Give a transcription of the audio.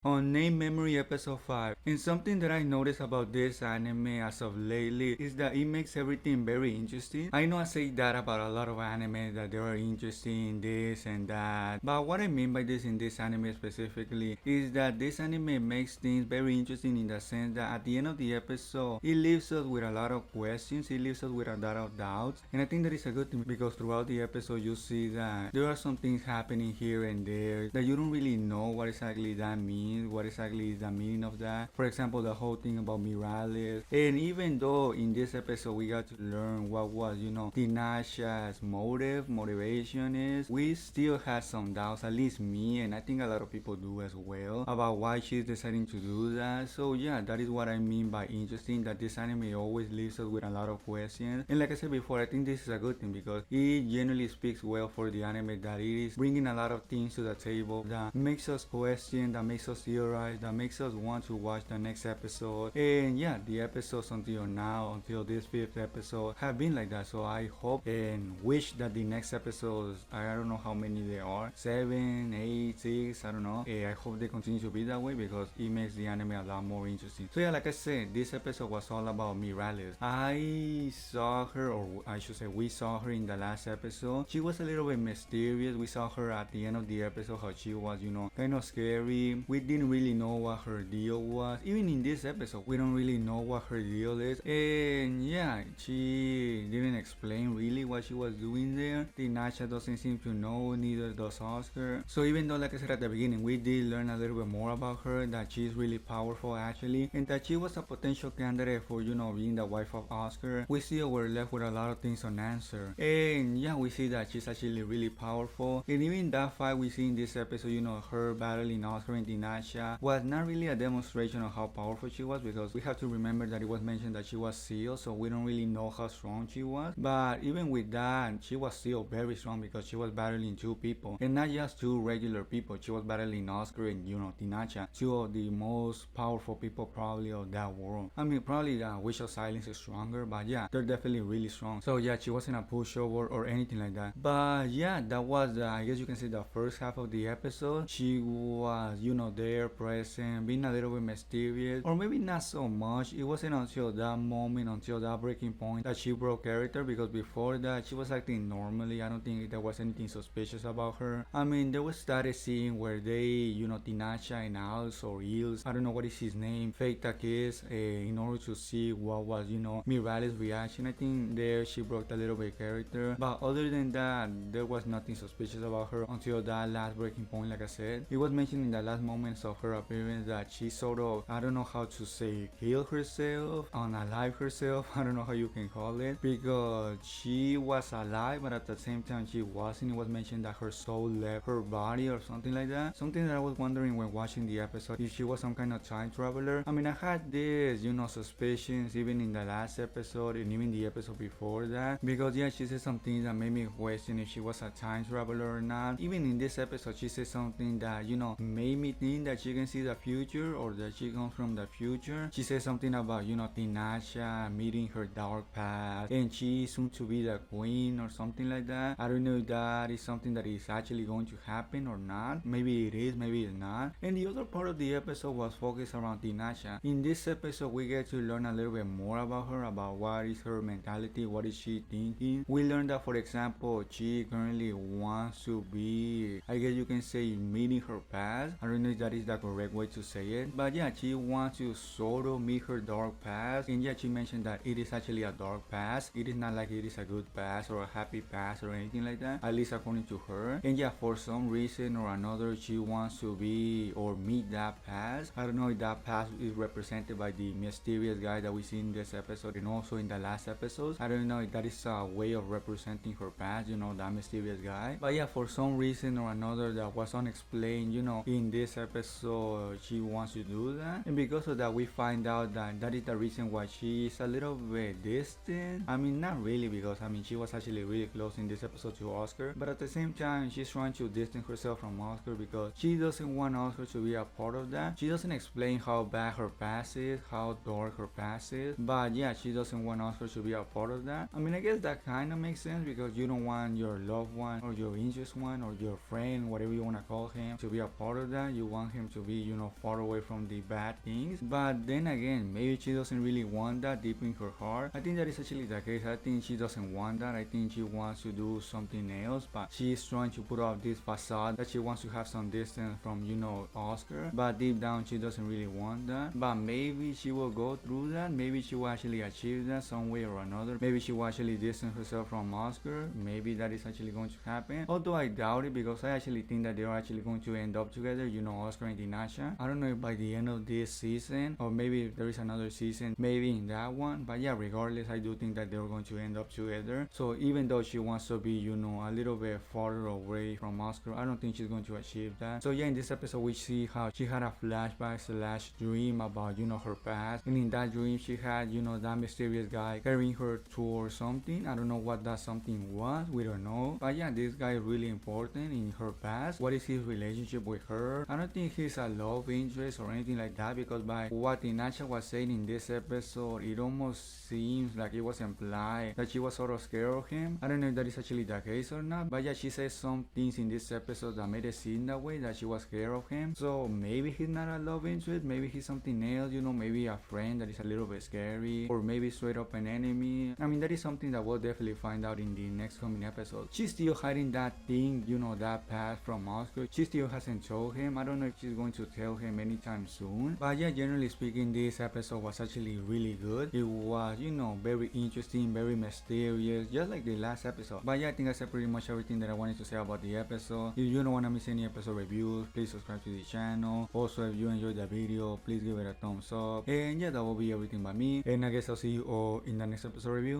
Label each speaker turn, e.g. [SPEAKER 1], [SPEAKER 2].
[SPEAKER 1] Unnamed Memory Episode 5. And something that I noticed about this anime as of lately is that it makes everything very interesting. I know I say that about a lot of anime that they are interesting, this and that. But what I mean by this in this anime specifically is that this anime makes things very interesting in the sense that at the end of the episode, it leaves us with a lot of questions, it leaves us with a lot of doubts. And I think that is a good thing because throughout the episode you see that there are some things happening here and there that you don't really know what exactly that means. What exactly is the meaning of that? For example, the whole thing about Miralys. And even though in this episode we got to learn what was, Tinasha's motivation is, we still had some doubts, at least me, and I think a lot of people do as well, about why she's deciding to do that. So yeah, that is what I mean by interesting, that this anime always leaves us with a lot of questions. And like I said before, I think this is a good thing because it generally speaks well for the anime that it is bringing a lot of things to the table that makes us question, that makes us theorize, that makes us want to watch the next episode. And yeah, the episodes until now, until this 5th episode, have been like that. So I hope and wish that the next episodes, I don't know how many there are, 7, 8, 6, I don't know. I hope they continue to be that way because it makes the anime a lot more interesting. So yeah, like I said, this episode was all about Miralys. I saw her, or I should say we saw her in the last episode. She was a little bit mysterious. We saw her at the end of the episode, how she was, kind of scary. We didn't really know what her deal was. Even in this episode, we don't really know what her deal is. And yeah, she didn't explain really what she was doing there. Tinasha doesn't seem to know, neither does Oscar. So even though, like I said at the beginning, we did learn a little bit more about her, that she's really powerful actually, and that she was a potential candidate for, being the wife of Oscar, we still were left with a lot of things unanswered. And yeah, we see that she's actually really powerful. And even that fight we see in this episode, her battling Oscar and Tinasha, was not really a demonstration of how powerful she was, because we have to remember that it was mentioned that she was sealed, so we don't really know how strong she was. But even with that, she was still very strong because she was battling two people, and not just two regular people. She was battling Oscar and Tinasha, two of the most powerful people probably of that world. I mean, probably the Wish of Silence is stronger, but yeah, they're definitely really strong. So yeah, she wasn't a pushover or anything like that. But yeah, that was I guess you can say the first half of the episode. She was there, present, being a little bit mysterious, or maybe not so much. It wasn't until that moment, until that breaking point, that she broke character, because before that she was acting normally. I don't think there was anything suspicious about her. I mean, there was that scene where they, Tinasha and Als or Eels, I don't know what is his name, faked a kiss in order to see what was, Miralys' reaction. I think there she broke a little bit character, but other than that, there was nothing suspicious about her until that last breaking point. Like I said, it was mentioned in the last moments of her appearance that she sort of, I don't know how to say, killed herself, unalive herself, I don't know how you can call it, because she was alive but at the same time she wasn't. It was mentioned that her soul left her body or something like that. Something that I was wondering when watching the episode, if she was some kind of time traveler. I mean, I had this, suspicions even in the last episode and even the episode before that, because yeah, she said some things that made me question if she was a time traveler or not. Even in this episode, she said something that, made me think that she can see the future or that she comes from the future. She said something about, Tinasha meeting her dark past and she soon to be the queen or something like that. I don't know if that is something that is actually going to happen or not. Maybe it is, maybe it's not. And the other part of the episode was focused around Tinasha. In this episode, we get to learn a little bit more about her, about what is her mentality, what is she thinking. We learned that, for example, she currently wants to be, I guess you can say, meeting her past. I don't know if that is the correct way to say it, but yeah, she wants to sort of meet her dark past. And yeah, she mentioned that it is actually a dark past. It is not like it is a good past or a happy past or anything like that, at least according to her. And yeah, for some reason or another, she wants to be or meet that past. I don't know if that past is represented by the mysterious guy that we see in this episode and also in the last episodes. I don't know if that is a way of representing her past, that mysterious guy. But yeah, for some reason or another that was unexplained, in this episode, she wants to do that. And because of that, we find out that that is the reason why she is a little bit distant. I mean, not really, because I mean, she was actually really close in this episode to Oscar, but at the same time, she's trying to distance herself from Oscar because she doesn't want Oscar to be a part of that. She doesn't explain how bad her past is, how dark her past is, but yeah, she doesn't want Oscar to be a part of that. I mean, I guess that kind of makes sense because you don't want your loved one or your interest one or your friend, whatever you want to call him, to be a part of that. You want want him to be, you know, far away from the bad things. But then again, maybe she doesn't really want that deep in her heart. I think that is actually the case. I think she doesn't want that. I think she wants to do something else, but she is trying to put up this facade that she wants to have some distance from, you know, Oscar. But deep down, she doesn't really want that. But maybe she will go through that. Maybe she will actually achieve that some way or another. Maybe she will actually distance herself from Oscar. Maybe that is actually going to happen. Although I doubt it, because I actually think that they are actually going to end up together, you know, Oscar and Tinasha. I don't know if by the end of this season, or maybe if there is another season, maybe in that one. But yeah, regardless, I do think that they're going to end up together. So even though she wants to be, you know, a little bit farther away from Oscar, I don't think she's going to achieve that. So yeah, in this episode we see how she had a flashback slash dream about, you know, her past, and in that dream she had, you know, that mysterious guy carrying her towards something. I don't know what that something was, we don't know. But yeah, this guy is really important in her past. What is his relationship with her? I don't think he's a love interest or anything like that, because by what Tinasha was saying in this episode, it almost seems like it was implied that she was sort of scared of him. I don't know if that is actually the case or not, but yeah, she says some things in this episode that made it seem that way, that she was scared of him. So maybe he's not a love interest, maybe he's something else, you know, maybe a friend that is a little bit scary, or maybe straight up an enemy. I mean, that is something that we'll definitely find out in the next coming episode. She's still hiding that thing, you know, that past from Oscar. She still hasn't told him. I don't know if she's going to tell him anytime soon. But yeah, generally speaking, this episode was actually really good. It was, you know, very interesting, very mysterious, just like the last episode. But yeah, I think I said pretty much everything that I wanted to say about the episode. If you don't want to miss any episode reviews, please subscribe to the channel. Also, if you enjoyed the video, please give it a thumbs up. And yeah, that will be everything by me. And I guess I'll see you all in the next episode review.